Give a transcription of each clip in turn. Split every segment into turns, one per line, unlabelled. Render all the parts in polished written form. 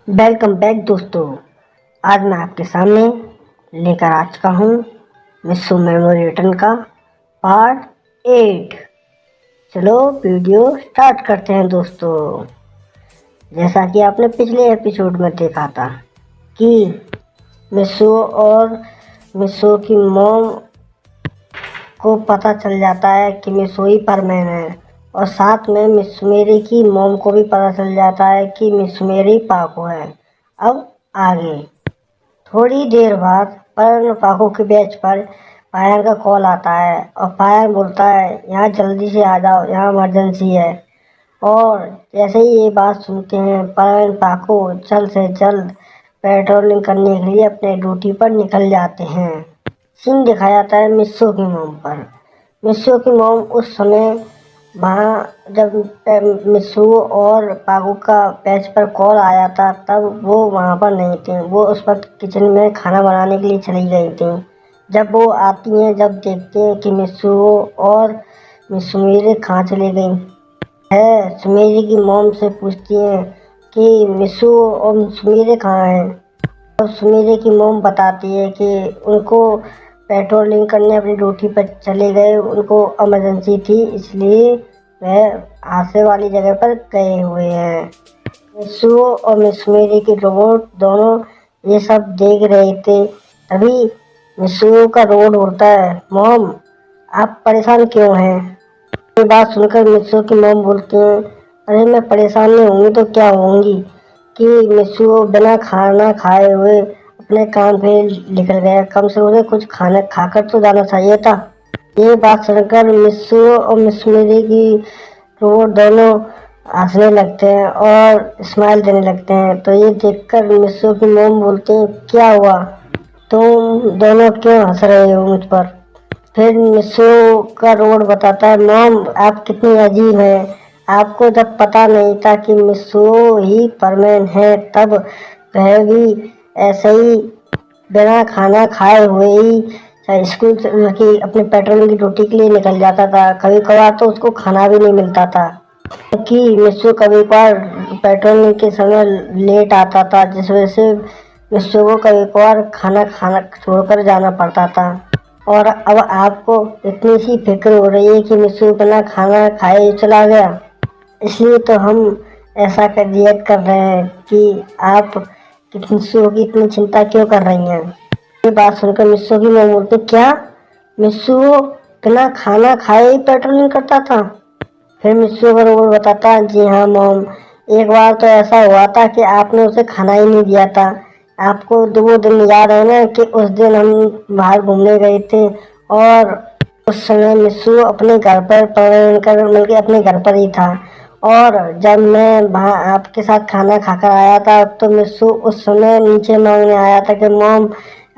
Welcome back दोस्तों। आज मैं आपके सामने लेकर आ चुका हूँ मिस्सू मेमोरी रिटर्न का पार्ट 8। चलो वीडियो स्टार्ट करते हैं दोस्तों। जैसा कि आपने पिछले एपिसोड में देखा था कि मिस्सू और मिस्सू की मॉम को पता चल जाता है कि मिस्सू ही परमैन है, और साथ में मिस मेरी की मॉम को भी पता चल जाता है कि मिस मेरी पाको है। अब आगे थोड़ी देर बाद परन पाको के बेंच पर पायल का कॉल आता है और पायल बोलता है यहाँ जल्दी से आ जाओ, यहाँ इमरजेंसी है। और जैसे ही ये बात सुनते हैं परन पाको जल्द से जल्द पेट्रोलिंग करने के लिए अपने ड्यूटी पर निकल जाते हैं। सीन दिखाया जाता है मिस्सू की मोम पर। मिस्सू की मोम उस समय वहाँ जब मिस्सू और पागू का पैच पर कॉल आया था तब वो वहाँ पर नहीं थे। वो उस वक्त किचन में खाना बनाने के लिए चली गई थी। जब वो आती हैं, जब देखते हैं कि मिस्सू और मिस सुमेरी कहाँ चली गई है, सुमेरी की मोम से पूछती हैं कि मिस्सू और सुमेरी कहाँ हैं। तो सुमेरी की मोम बताती है कि उनको पेट्रोलिंग करने अपनी ड्यूटी पर चले गए, उनको इमरजेंसी थी इसलिए वह हादसे वाली जगह पर गए हुए हैं। मिस्सू और मिस मेरी के रोबोट दोनों ये सब देख रहे थे। तभी मिस्सू का रोबोट बोलता है, मॉम आप परेशान क्यों हैं? ये बात सुनकर मिस्सू की मॉम बोलती हैं, अरे मैं परेशान नहीं होंगी तो क्या होंगी कि मिस्सू बिना खाना खाए हुए अपने काम पे निकल गया। कम से उसे कुछ खाना खाकर तो जाना चाहिए था। ये बात सुनकर मिस्सू और मिस मेरी की रोबोट दोनों हंसने लगते हैं और स्माइल देने लगते हैं। तो ये देखकर मिस्सू की मोम बोलते हैं, क्या हुआ, तुम दोनों क्यों हंस रहे हो मुझ पर? फिर मिस्सू का रोबोट बताता है, मॉम आप कितनी अजीब हैं। आपको जब पता नहीं था कि मिस्सू ही परमैन है तब वह भी ऐसे ही बिना खाना खाए हुए ही स्कूल की अपने पेट्रोलिंग की ड्यूटी के लिए निकल जाता था। कभी कभार तो उसको खाना भी नहीं मिलता था क्योंकि मिस्सू कभी कभार पेट्रोलिंग के समय लेट आता था, जिस वजह से मिस्सू को कभी कभार खाना खाना छोड़कर जाना पड़ता था। और अब आपको इतनी सी फिक्र हो रही है कि मिस्सू बिना खाना खाए चला गया, इसलिए तो हम ऐसा रिएक्ट कर रहे हैं कि आप मिस्सू की इतनी चिंता क्यों कर रही हैं। ये बात सुनकर मिस्सू की मॉम बोलती, क्या मिस्सू बिना खाना खाए ही पेट्रोलिंग करता था? फिर मिस्सू का रोबोट बताता है, जी हाँ मॉम, एक बार तो ऐसा हुआ था कि आपने उसे खाना ही नहीं दिया था। आपको 2 दिन याद है ना कि उस दिन हम बाहर घूमने गए थे और उस समय मिस्सू अपने घर पर बल्कि अपने घर पर ही था। और जब मैं वहाँ आपके साथ खाना खाकर आया था तो मिस्सू उस समय नीचे मांगने आया था कि मॉम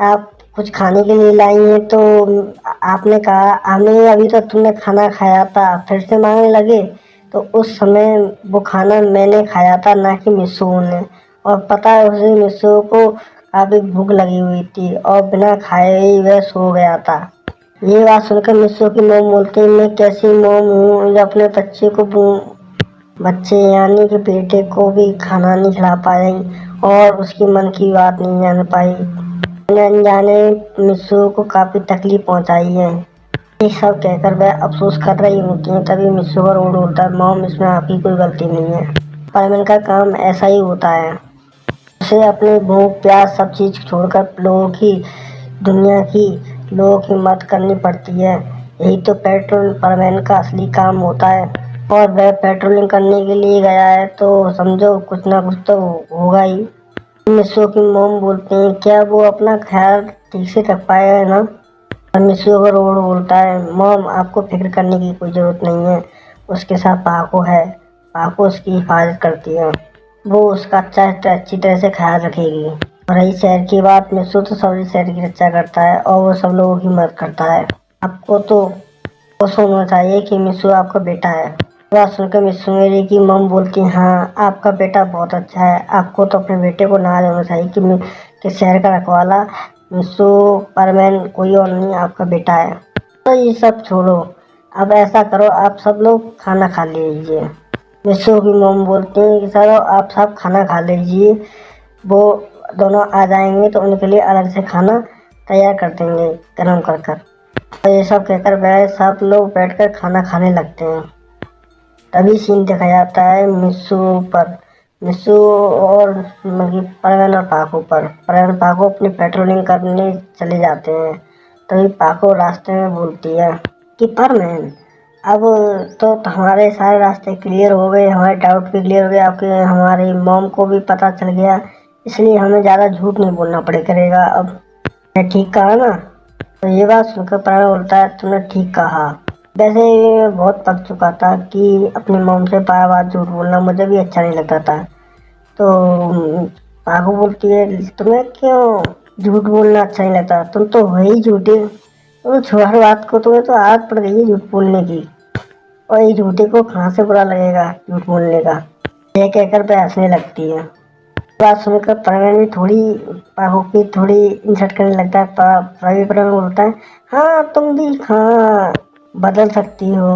आप कुछ खाने के लिए लाई हैं, तो आपने कहा हमें अभी तो तुमने खाना खाया था, फिर से मांगने लगे। तो उस समय वो खाना मैंने खाया था, ना कि मिस्सू ने। और पता है उसे मिस्सू को काफ़ी भूख लगी हुई थी और बिना खाए ही वह सो गया था। ये बात सुनकर मिस्सू की मोम बोलती, मैं कैसी मोम हूँ जो अपने बच्चे यानी कि बेटे को भी खाना नहीं खिला पाई और उसकी मन की बात नहीं जान पाई। मैंने अनजाने मिस्सू को काफ़ी तकलीफ पहुँचाई है। ये सब कहकर वह अफसोस कर रही होती है। तभी मिस्सू का रोड होता है, मॉम इसमें आपकी कोई गलती नहीं है, परमन का काम ऐसा ही होता है। उसे अपनी भूख प्यास सब चीज़ छोड़कर लोगों की मदद करनी पड़ती है। यही तो पेट्रोल परमैन का असली काम होता है। और वह पेट्रोलिंग करने के लिए गया है तो समझो कुछ ना कुछ तो होगा ही। मिस्सू की मोम बोलते हैं, क्या वो अपना ख्याल ठीक से रख पाएगा है ना? और मिस्सू का रोड बोलता है, मोम आपको फिक्र करने की कोई ज़रूरत नहीं है, उसके साथ पाको है, पाको उसकी हिफाजत करती है, वो उसका अच्छी तरह से ख्याल रखेगी। और रही शहर की बात, मिस्सू तो सभी शहर की रक्षा करता है और वो सब लोगों की मदद करता है। आपको तो वो सोचना चाहिए कि मिस्सू आपका बेटा है। बात सुनकर मिस्सू मेरी की मम बोलती, हाँ आपका बेटा बहुत अच्छा है, आपको तो अपने बेटे को नाज होना चाहिए कि शहर का रखवाला मिस्सू परमैन कोई और नहीं, आपका बेटा है। तो ये सब छोड़ो, अब ऐसा करो आप सब लोग खाना खा लीजिए। मिस्सू की मम बोलते हैं कि सर आप सब खाना खा लीजिए, वो दोनों आ जाएंगे तो उनके लिए अलग से खाना तैयार कर देंगे गरम कर कर। और ये सब कहकर वह सब लोग बैठकर खाना खाने लगते हैं। तभी सीन देखा जाता है मिस्सू पर। मिस्सू और मतलब परवीन और पाको पर। परवीन पाको अपनी पेट्रोलिंग करने चले जाते हैं। तभी पाको रास्ते में बोलती है कि परवीन, अब तो हमारे सारे रास्ते क्लियर हो गए, हमारे डाउट भी क्लियर हो गए, आपके हमारी मॉम को भी पता चल गया, इसलिए हमें ज़्यादा झूठ नहीं बोलना पड़े करेगा अब। मैं ठीक कहा ना? तो ये बात सुनकर प्राण बोलता है तुमने ठीक कहा। वैसे मैं बहुत पक चुका था कि अपनी मॉम से बार बार झूठ बोलना मुझे भी अच्छा नहीं लगता था। तो पागू बोलती है तुम्हें क्यों झूठ बोलना अच्छा नहीं लगता, तुम तो हो ही झूठे, तो हर बात को तुम्हें तो आदत पड़ गई है झूठ बोलने की, और ये झूठे को कहाँ से बुरा लगेगा झूठ बोलने का। यह कहकर वह हंसने लगती है। बात सुनकर प्रवीण भी थोड़ी पागो की थोड़ी इंसल्ट करने लगता है। रवि प्रवीण बोलता है हाँ तुम भी हाँ बदल सकती हो,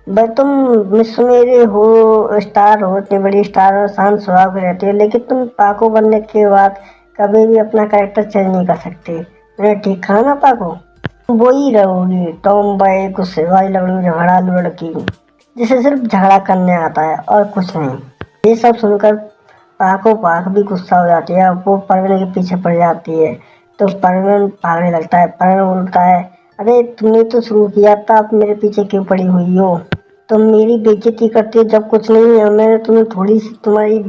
बस तुम मिस मेरे हो, स्टार हो, इतनी बड़ी स्टार हो, शांत स्वभाव की रहती हो, लेकिन तुम पाको बनने के बाद कभी भी अपना कैरेक्टर चेंज नहीं कर सकते। मैंने ठीक कहा ना पाको? वो ही रहोगी टॉम बॉय, गुस्से वाली लड़की, झगड़ालू लड़की जिसे सिर्फ झगड़ा करने आता है और कुछ नहीं। ये सब सुनकर पाको पाक भी गुस्सा हो जाती है, वो परवीन के पीछे पड़ जाती है। तो परवीन भागने लगता है। परवीन बोलता है अरे तुमने तो शुरू किया था, अब मेरे पीछे क्यों पड़ी हुई हो? तुम मेरी बेइज्जती करती हो जब कुछ नहीं है, मैंने तुम्हें थोड़ी सी तुम्हारी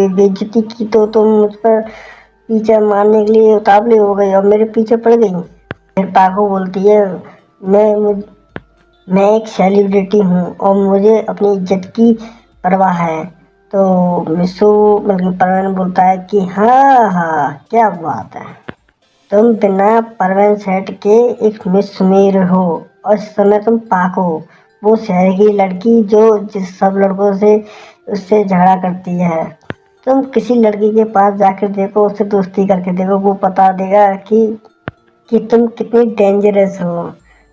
बेइज्जती की तो तुम मुझ पर पीछे मारने के लिए उतावली हो गई और मेरे पीछे पड़ गई। फिर पाको बोलती है मैं मुझ मैं एक सेलिब्रिटी हूँ और मुझे अपनी इज्जत की परवाह है। तो मिसू मतलब परवीन बोलता है कि हाँ हाँ क्या बात है, तुम बिना परवीन सेठ के एक मिस सुमेर हो और इस समय तुम पाको, वो शहर की लड़की जो जिस सब लड़कों से उससे झगड़ा करती है। तुम किसी लड़की के पास जाकर देखो, उससे दोस्ती करके देखो, वो बता देगा कि तुम कितनी डेंजरस हो।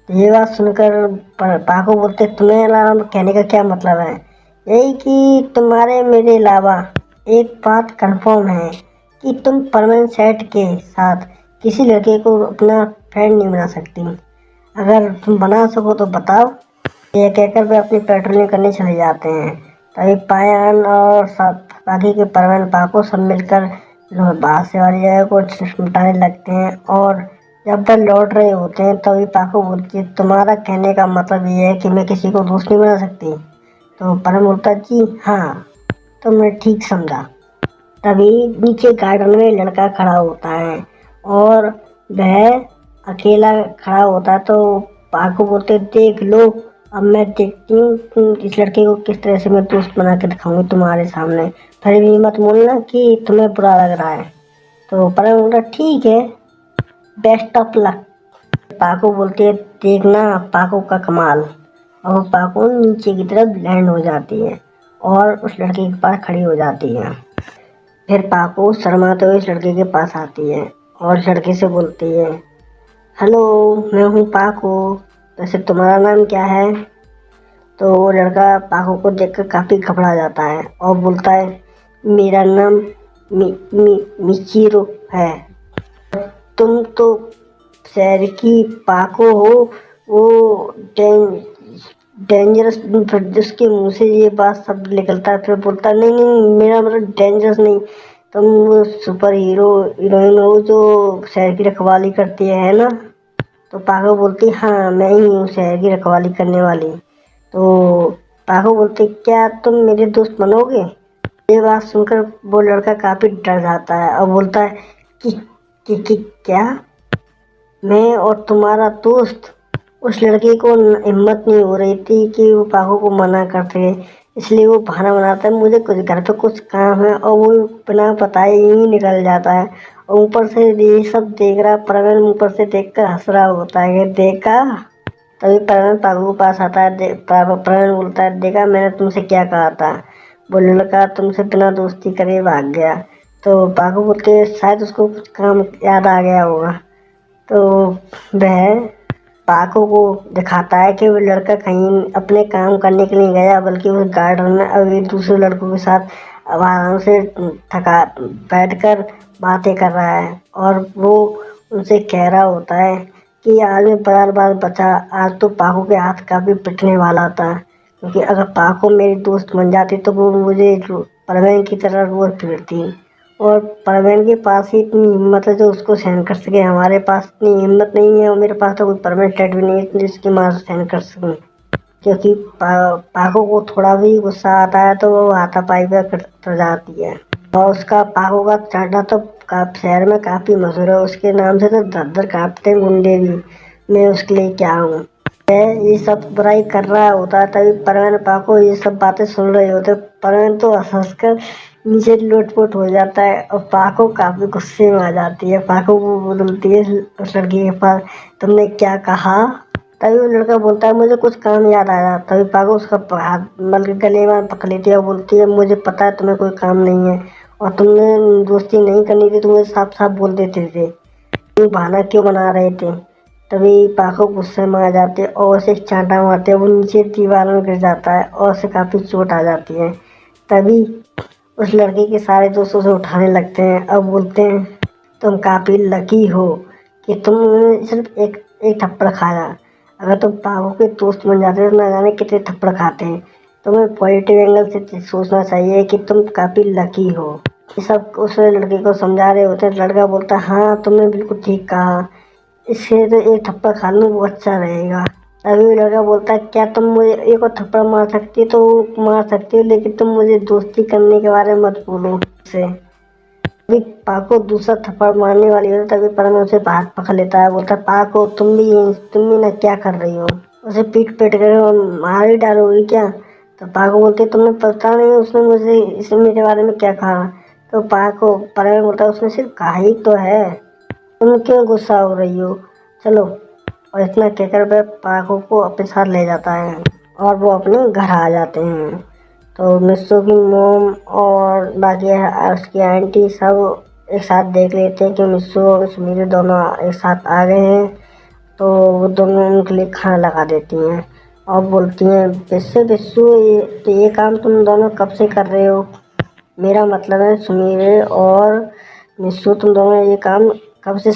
ये बात सुनकर पाको बोलते तुम्हें अलावा कहने का क्या मतलब है? यही कि तुम्हारे मेरे अलावा एक बात कंफर्म है कि तुम परमानेंट सेट के साथ किसी लड़के को अपना फ्रेंड नहीं बना सकती। अगर तुम बना सको तो बताओ। यह कहकर वे अपनी पेट्रोलिंग करने चले जाते हैं। तभी पायन और बाकी के परवीन पाको सब मिलकर बाहर से वाली जगह को मिटाने लगते हैं। और जब वह लौट रहे होते हैं तभी पाको बोलती है तुम्हारा कहने का मतलब ये है कि मैं किसी को दोस्त नहीं बना सकती? तो परम बोलता है जी हाँ, तो मैं ठीक समझा। तभी नीचे गार्डन में लड़का खड़ा होता है और वह अकेला खड़ा होता है। तो पाको बोलते देख लो, अब मैं देखती हूँ इस लड़के को किस तरह से मैं दोस्त बना के दिखाऊंगी तुम्हारे सामने, फिर भी मत बोलना कि तुम्हें बुरा लग रहा है। तो परम बोलता ठीक है, बेस्ट ऑफ लक। पाको बोलती है देखना पाको का कमाल, और पाको नीचे की तरफ लैंड हो जाती है और उस लड़के के पास खड़ी हो जाती है। फिर पाको शर्माते हुए इस लड़के के पास आती है और इस लड़के से बोलती है हेलो मैं हूँ पाको, वैसे तुम्हारा नाम क्या है? तो वो लड़का पाको को देखकर काफ़ी घबरा जाता है और बोलता है मेरा नाम मिचिरो है। तुम तो शहर की पाको हो, वो डेंजरस। फिर उसके मुंह से ये बात शब्द निकलता है, फिर बोलता है नहीं नहीं मेरा मतलब डेंजरस नहीं, तुम वो सुपर हीरो हीरोइन हो जो शहर की रखवाली करती है ना? तो पाको बोलती हाँ मैं ही हूँ शहर की रखवाली करने वाली। तो पाको बोलते क्या तुम मेरे दोस्त बनोगे? ये बात सुनकर वो लड़का काफ़ी डर जाता है और बोलता है कि क्या मैं और तुम्हारा दोस्त? उस लड़के को हिम्मत नहीं हो रही थी कि वो पाको को मना कर सके, इसलिए वो बहाना बनाता है मुझे कुछ घर पे कुछ काम है और वो बिना बताए ही निकल जाता है। और ऊपर से ये सब देख रहा प्रवीण ऊपर से देखकर हंस रहा होता है देखा। तभी प्रवीण पाको के पास आता है। प्रवीण बोलता है देखा मैंने तुमसे क्या कहा था, वो लड़का तुमसे बिना दोस्ती करे भाग गया। तो पाको बोलते शायद उसको कुछ काम याद आ गया होगा। तो वह पाको को दिखाता है कि वो लड़का कहीं अपने काम करने के लिए गया, बल्कि वो गार्डन में अभी दूसरे लड़कों के साथ अब आराम से थका बैठकर बातें कर रहा है और वो उनसे कह रहा होता है कि आज मैं बार बार बचा, आज तो पाको के हाथ का भी पिटने वाला था, क्योंकि अगर पाको मेरी दोस्त बन जाती तो वो मुझे परवीन की तरह रोज पीटती, और परवीन के पास ही इतनी हिम्मत है जो उसको सहन कर सके, हमारे पास इतनी हिम्मत नहीं है और मेरे पास तो कोई परमानेंट सेट भी नहीं है जिसकी माँ सहन कर सकूँ, क्योंकि पाको को थोड़ा भी गुस्सा आता है तो वो हाथापाई पे कर जाती है। और उसका पाको का चाटा तो शहर में काफी मशहूर है, उसके नाम से तो दर दर कांपते हैं गुंडे भी। मैं उसके लिए क्या हूँ। ये सब बुराई कर रहा होता है तभी परवीन पाको ये सब बातें सुन रहे होते। परवीन तो हंस कर नीचे लोटपोट हो जाता है और पाको काफी गुस्से में आ जाती है। पाको वो बोलती है उस लड़की के पास, तुमने क्या कहा। तभी वो लड़का बोलता है मुझे कुछ काम याद आया। तभी पाको उसका हाथ मल के गले में पकड़ लेती है और बोलती है मुझे पता है तुम्हें कोई काम नहीं है और तुमने दोस्ती नहीं करनी थी, तुम्हें साफ साफ बोल देते थे, तुम बहाना क्यों बना रहे थे। तभी पाको गुस्से में आ जाते हैं और उसे एक चांटा मारते हैं, वो नीचे दीवार में गिर जाता है और उसे काफी चोट आ जाती है। तभी उस लड़के के सारे दोस्त उसे उठाने लगते हैं और बोलते हैं तुम काफी लकी हो कि तुमने सिर्फ एक थप्पड़ खाया, अगर तुम पाको के दोस्त बन जाते तो ना जाने कितने थप्पड़ खाते हैं। तुम्हें पॉजिटिव एंगल से सोचना चाहिए कि तुम काफी लकी हो। ये सब उस लड़के को समझा रहे होते हैं। लड़का बोलता है हाँ तुमने बिल्कुल ठीक कहा, इससे तो एक थप्पड़ खा लूँ वो अच्छा रहेगा। तभी लड़का बोलता है क्या तुम मुझे एक और थप्पड़ मार सकती हो तो मार सकती हो, लेकिन तुम मुझे दोस्ती करने के बारे में मत बोलो से। तभी पाको दूसरा थप्पड़ मारने वाली होती है, तभी परम उसे हाथ पकड़ लेता है, बोलता है पाको तुम भी ना क्या कर रही हो, उसे पीट पीट कर मार ही डालोगी क्या। तो पाको बोलती है तुम्हें पता नहीं उसने मुझे इसे मेरे बारे में क्या कहा। तो पाको परम बोलता है उसने सिर्फ कहा ही तो है, तुम क्यों गुस्सा हो रही हो, चलो। और इतना कहकर वह पाको को अपने साथ ले जाता है और वो अपने घर आ जाते हैं। तो मिस्सू की मोम और बाकी उसकी आंटी सब एक साथ देख लेते हैं कि मिस्सू और सुमीरे दोनों एक साथ आ गए हैं। तो वो दोनों उनके लिए खाना लगा देती हैं और बोलती हैं बिस्सू बिस्सू ये काम तुम दोनों कब से कर रहे हो। मेरा मतलब है सुमीरे और मिस्सू तुम दोनों ये काम कब से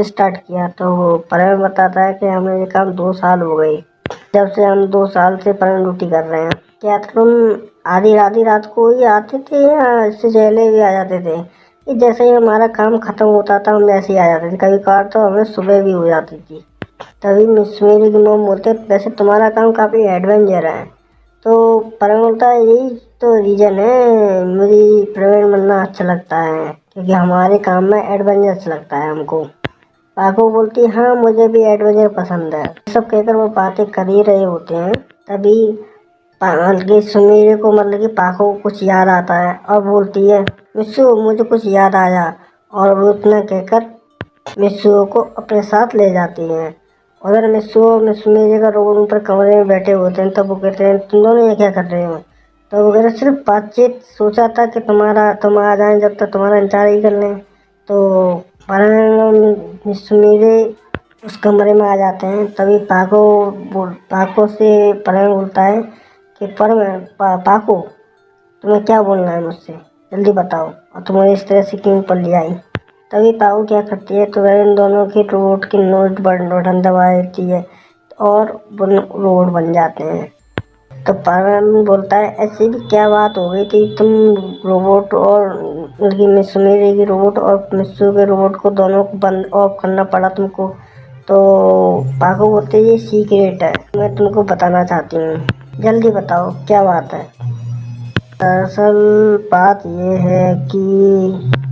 स्टार्ट किया। तो वो परम बताता है कि हमें ये काम 2 साल हो गए, जब से हम 2 साल से परम ड्यूटी कर रहे हैं। क्या तुम आधी रात को ही आते थे या इससे पहले भी आ जाते थे। कि जैसे ही हमारा काम खत्म होता था हम वैसे ही आ जाते थे, कभी कभार तो हमें सुबह भी हो जाती थी। तभी मिस मेरी की मोम बोलते वैसे तुम्हारा काम काफ़ी एडवेंचर है। तो परम बोलता है यही तो रीज़न है मुझे प्रवीण बनना अच्छा लगता है, क्योंकि हमारे काम में एडवेंचर अच्छा लगता है हमको। पाको बोलती है हाँ मुझे भी एडवेंचर पसंद है। ये सब कहकर वो बातें कर ही रहे होते हैं, तभी हल्के सुमीरे को मतलब कि पाको को कुछ याद आता है और बोलती है मिस्सू मुझे कुछ याद आया, और वो इतना कहकर मिस्सू को अपने साथ ले जाती हैं। उधर मिस्सू और सुमीरे का रोड ऊपर कमरे में बैठे होते हैं, तब वो कहते हैं तुम दोनों ये क्या कर रहे हो। तो वो कहते सिर्फ बातचीत, सोचा था कि तुम आ जाएं जब तक तुम्हारा इंतजार ही कर लें। तो सुमीरे उस कमरे में आ जाते हैं। तभी पाको से परम बोलता है कि पाको तुम्हें क्या बोलना है मुझसे, जल्दी बताओ, और तुम्हें इस तरह से क्यों पर ले आई। तभी पाको क्या करती है तो वह इन दोनों की रोड की बटन दबा देती है और रोड बन जाते हैं। तो परम बोलता है ऐसी भी क्या बात हो गई थी तुम रोबोट और उनकी मिसुमेरी की रोबोट और मिस्सू के रोबोट को दोनों को बंद ऑफ करना पड़ा तुमको। तो पाको बोलते ये सीक्रेट है, मैं तुमको बताना चाहती हूँ, जल्दी बताओ क्या बात है। दरअसल बात यह है कि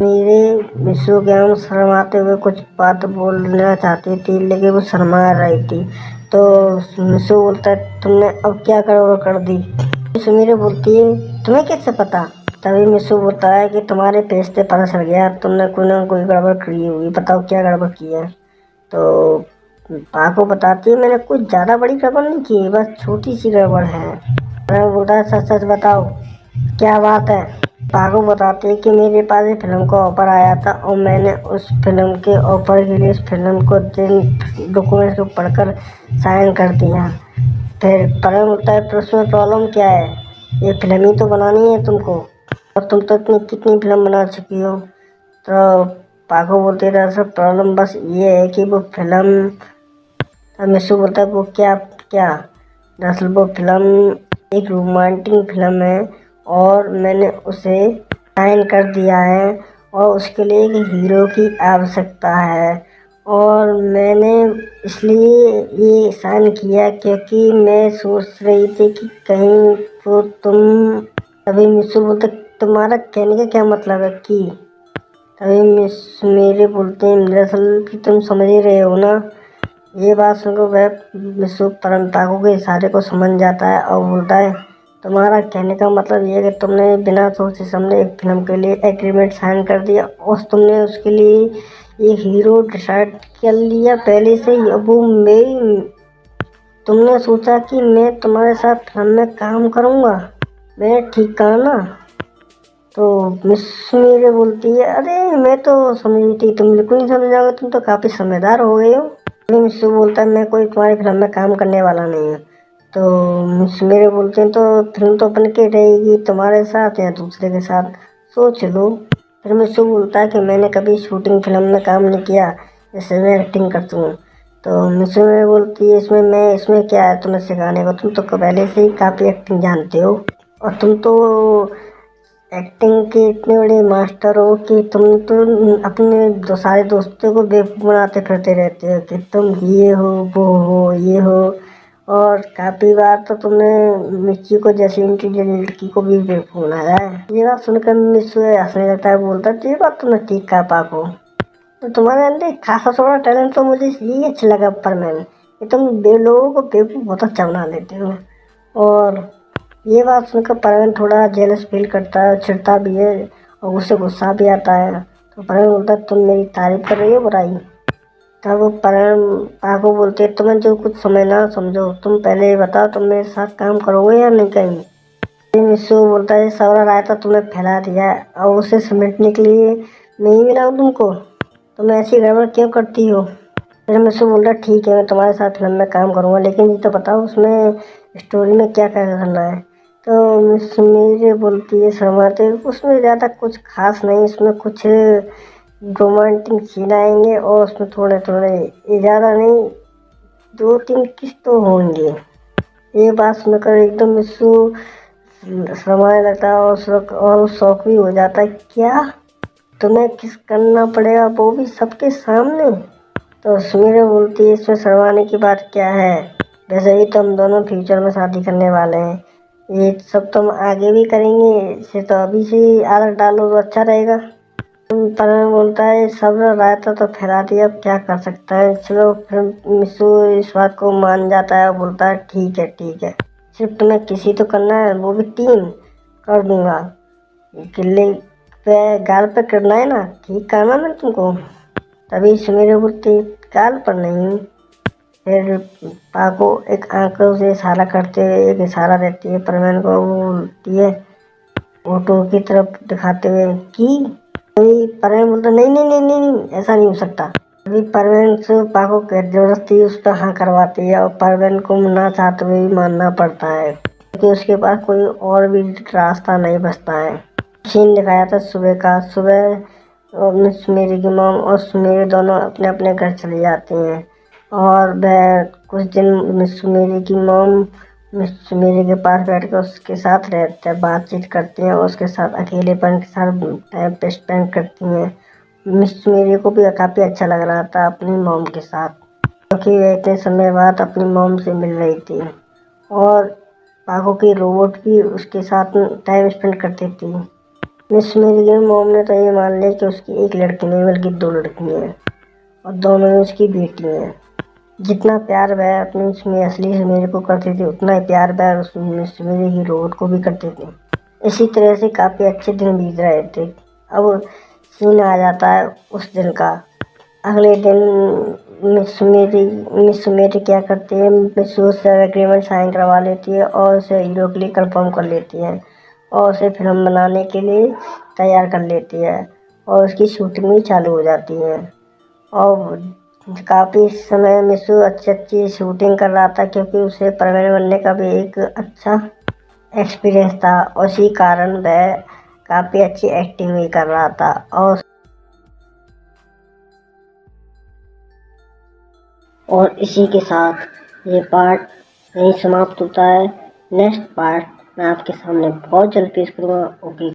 मेरे मिस्सू के हम शर्माते हुए कुछ बात बोलना चाहती थी लेकिन वो शर्मा रही थी। तो मिस्सू बोलता है तुमने अब क्या कर दी। सुमीरे बोलती है तुम्हें कैसे पता। तभी मिस्सू बोलता है कि तुम्हारे फेस पे पता चल गया तुमने कोई ना कोई गड़बड़ की हुई, बताओ क्या गड़बड़ की है। तो पाको बताती है मैंने कुछ ज़्यादा बड़ी गड़बड़ नहीं की, बस छोटी सी गड़बड़ है। मैं बोलता है सच सच बताओ क्या बात है। पाको बताते हैं कि मेरे पास एक फिल्म का ऑफर आया था और मैंने उस फिल्म के ऑफर के लिए उस फिल्म को डॉक्यूमेंट्स को पढ़कर साइन कर दिया। फिर परम बोलता है तो उसमें प्रॉब्लम क्या है, ये फिल्म ही तो बनानी है तुमको। और तुम तो इतनी कितनी फिल्म बना चुकी हो। तो पाको बोलते रहा सब प्रॉब्लम बस ये है कि वो फिल्म, तब मिस्सू बोलता है वो क्या क्या। दरअसल वो फिल्म एक रोमांटिक फिल्म है और मैंने उसे साइन कर दिया है और उसके लिए एक हीरो की आवश्यकता है और मैंने इसलिए ये साइन किया क्योंकि मैं सोच रही थी कि कहीं तो तुम। तभी मिस्सू बोलते तुम्हारा कहने का क्या मतलब है कि। तभी मिस मेरे बोलते हैं दरअसल कि तुम समझ ही रहे हो ना। ये बात सुनकर वह मिस्सू परंताको के इशारे को समझ जाता है और बोलता है तुम्हारा कहने का मतलब ये है कि तुमने बिना सोचे समझे एक फिल्म के लिए एग्रीमेंट साइन कर दिया और तुमने उसके लिए एक हीरो डिसाइड कर लिया पहले से ही। अब वो मेरी, तुमने सोचा कि मैं तुम्हारे साथ फिल्म में काम करूँगा। मैंने ठीक कहा ना। तो मिस मेरे बोलती है अरे मैं तो समझी थी तुम बिल्कुल नहीं समझोगे, तुम तो काफ़ी समझदार हो गए हो। मिस्सू बोलता है मैं कोई तुम्हारी फिल्म में काम करने वाला नहीं है। तो मिस मेरे बोलते हैं तो फिल्म तो बन के रहेगी तुम्हारे साथ या दूसरे के साथ, सोच लो। फिर मिस्सू बोलता है कि मैंने कभी शूटिंग फिल्म में काम नहीं किया, जैसे मैं एक्टिंग करती हूँ। तो मिस्सू मेरे बोलती है इसमें क्या है तुम्हें सिखाने को, तुम तो पहले से ही काफ़ी एक्टिंग जानते हो और तुम तो एक्टिंग के इतने बड़े मास्टर हो कि तुम तो अपने सारे दोस्तों को बेवकूफ़ बनाते फिरते रहते हो कि तुम ये हो वो हो ये हो। और काफ़ी बार तो तुमने मिर्ची को जैसी इंटेलिजेंट लड़की को भी बेवकूफ़ बनाया है। ये बात सुनकर मिस्सू हंसने लगता है, बोलता है ये बात तुमने ठीक कहा पाको। तो तुम्हारे अंदर एक खासा थोड़ा टैलेंट तो मुझे यही अच्छा लगा परमैन कि तुम लोगों को बेवकूफ़ बहुत अच्छा बना लेते हो। और ये बात सुनकर परवीन थोड़ा जेलस फील करता है, चिढ़ता भी है और उसे गुस्सा भी आता है। तो परवीन बोलता है तुम मेरी तारीफ कर रही हो बुराई। तब परवीन पाको बोलते है तुम्हें जो कुछ समझना समझो, तुम पहले ये बताओ तुम मेरे साथ काम करोगे या नहीं कहीं। मिस्सू बोलता है सारा रायता तुमने फैला दिया है और उसे समेटने के लिए नहीं मिला हूँ तुमको, तुम ऐसी गड़बड़ क्यों करती हो। फिर मिस्सू बोल रहा ठीक है मैं तुम्हारे साथ फिल्म में काम करूँगा लेकिन ये तो बताओ उसमें स्टोरी में क्या क्या करना है। तो मिस मेरे बोलती है शर्माते उसमें ज़्यादा कुछ खास नहीं, इसमें कुछ रोमांटिक सीन आएंगे और उसमें थोड़े थोड़े, ये ज़्यादा नहीं 2-3 किस्त तो होंगे। ये बात सुनकर एकदम मिस्सू शर्माने लगता है और शौक भी हो जाता है क्या तुम्हें किस करना पड़ेगा वो भी सबके सामने। तो सुमीर बोलती है इसमें शर्माने की बात क्या है, वैसे भी तो हम दोनों फ्यूचर में शादी करने वाले हैं, ये सब तुम आगे भी करेंगे, इसे तो अभी से ही आदत डालो तो अच्छा रहेगा। परवीन बोलता है सब रायता तो फैला दिया अब क्या कर सकता है, चलो। फिर मिस्सू इस बात को मान जाता है और बोलता है ठीक है सिर्फ तुम्हें किसी तो करना है, वो भी 3 कर दूंगा। गिल्ले पे गाल पे करना है ना, ठीक कहा ना मैंने तुमको। तभी सुमीर बोलती गाल पर नहीं। फिर पाको एक आंखों से इशारा करते हुए एक इशारा देती है परवीन को, वो बोलती है ऑटो की तरफ दिखाते हुए कि। अभी परवीन बोलता नहीं ऐसा नहीं हो सकता। अभी परवीन से पाको के जबरदस्ती उस पर हाँ करवाती है और परवीन को ना चाहते हुए भी मानना पड़ता है क्योंकि उसके पास कोई और भी रास्ता नहीं बचता है। सीन दिखाया था सुबह का। सुबह मिस मेरी की मॉम और मेरे दोनों अपने अपने घर चले जाते हैं और वह कुछ दिन मिस मेरी की मॉम मिस मेरी के पास बैठ कर उसके साथ रहते हैं, बातचीत करती हैं और उसके साथ अकेलेपन के साथ टाइम स्पेंड करती हैं। मिस मेरी को भी काफ़ी अच्छा लग रहा था अपनी मॉम के साथ क्योंकि वह इतने समय बाद अपनी मॉम से मिल रही थी और पाको की रोबोट भी उसके साथ टाइम स्पेंड करती थी। मिस मेरी की मॉम ने तो ये मान लिया कि उसकी एक लड़की नहीं बल्कि 2 लड़की हैं और दोनों ही उसकी बेटी हैं। जितना प्यार वह अपनी उसमें असली से मेरे को करती थी उतना ही प्यार वह उसमें मेरे ही रोबोट को भी करती थी। इसी तरह से काफ़ी अच्छे दिन बीत रहे थे। अब सीन आ जाता है उस दिन का। अगले दिन मिस मेरी क्या करती है, मिस से एग्रीमेंट साइन करवा लेती है और उसे हीरो के लिए कंफर्म कर लेती है और उसे फिल्म बनाने के लिए तैयार कर लेती है और उसकी शूटिंग भी चालू हो जाती है। और काफ़ी समय मिसू अच्छी शूटिंग कर रहा था क्योंकि उसे परवीन बनने का भी एक अच्छा एक्सपीरियंस था और इसी कारण वह काफ़ी अच्छी एक्टिंग भी कर रहा था। और इसी के साथ ये पार्ट यहीं समाप्त होता है। नेक्स्ट पार्ट मैं आपके सामने बहुत जल्द पेश करूँगा। ओके।